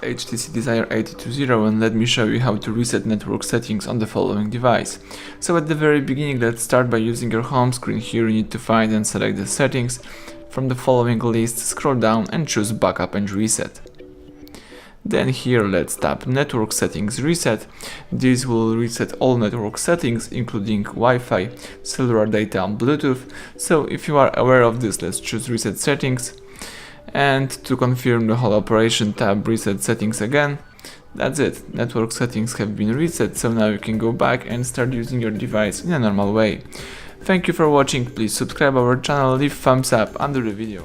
HTC Desire 8020 and let me show you how to reset network settings on the following device. So at the very beginning, let's start by using your home screen. Here you need to find and select the settings. From the following list, scroll down and choose Backup and Reset. Then here let's tap Network Settings Reset. This will reset all network settings including Wi-Fi, cellular data and Bluetooth. So if you are aware of this, let's choose Reset Settings. And to confirm the whole operation, tap Reset Settings again. That's it, network settings have been reset, so now you can go back and start using your device in a normal way. Thank you for watching, please subscribe our channel, leave thumbs up under the video.